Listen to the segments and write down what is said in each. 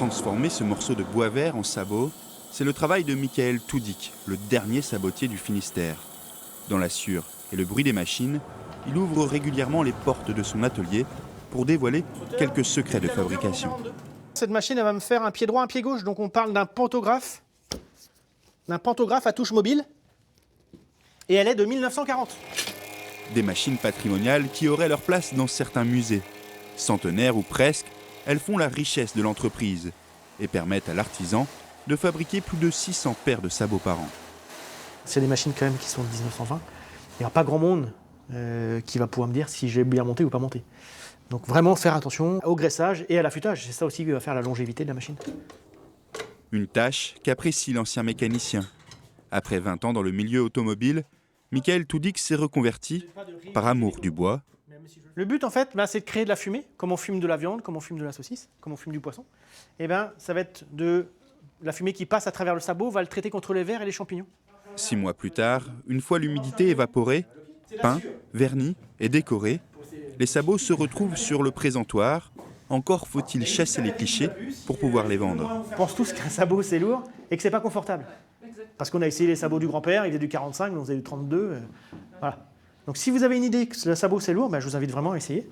Transformer ce morceau de bois vert en sabot, c'est le travail de Michael Toudik, le dernier sabotier du Finistère. Dans la sueur et le bruit des machines, il ouvre régulièrement les portes de son atelier pour dévoiler quelques secrets de fabrication. Cette machine, elle va me faire un pied droit, un pied gauche. Donc on parle d'un pantographe à touche mobile. Et elle est de 1940. Des machines patrimoniales qui auraient leur place dans certains musées. Centenaires ou presque, elles font la richesse de l'entreprise et permettent à l'artisan de fabriquer plus de 600 paires de sabots par an. C'est des machines quand même qui sont de 1920. Il n'y a pas grand monde qui va pouvoir me dire si j'ai bien monté ou pas monté. Donc vraiment faire attention au graissage et à l'affûtage. C'est ça aussi qui va faire la longévité de la machine. Une tâche qu'apprécie l'ancien mécanicien. Après 20 ans dans le milieu automobile, Michael Toudik s'est reconverti par amour du bois. Le but en fait, c'est de créer de la fumée, comme on fume de la viande, comme on fume de la saucisse, comme on fume du poisson. Et ça va être de la fumée qui passe à travers le sabot, va le traiter contre les vers et les champignons. 6 mois plus tard, une fois l'humidité évaporée, peints, vernis et décorés, les sabots se retrouvent sur le présentoir. Encore faut-il chasser les clichés pour pouvoir les vendre. On pense tous qu'un sabot c'est lourd et que c'est pas confortable. Parce qu'on a essayé les sabots du grand-père, il faisait du 45, nous on faisait du 32. Voilà. Donc si vous avez une idée que le sabot c'est lourd, je vous invite vraiment à essayer.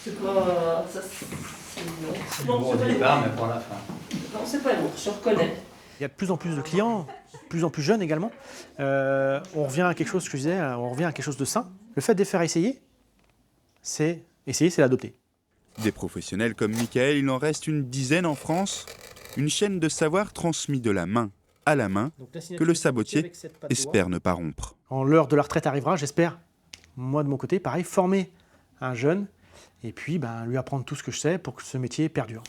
C'est pas... Ça, c'est lourd au départ, mais pour la fin. Non, c'est pas lourd, je reconnais. Il y a de plus en plus de clients, de plus en plus jeunes également. On revient à quelque chose que je disais, on revient à quelque chose de sain. Le fait de les faire essayer, c'est l'adopter. Des professionnels comme Michael, il en reste une dizaine en France. Une chaîne de savoir transmis de la main à la main que le sabotier espère ne pas rompre. Quand l'heure de la retraite arrivera, j'espère, moi de mon côté, pareil, former un jeune et puis lui apprendre tout ce que je sais pour que ce métier perdure.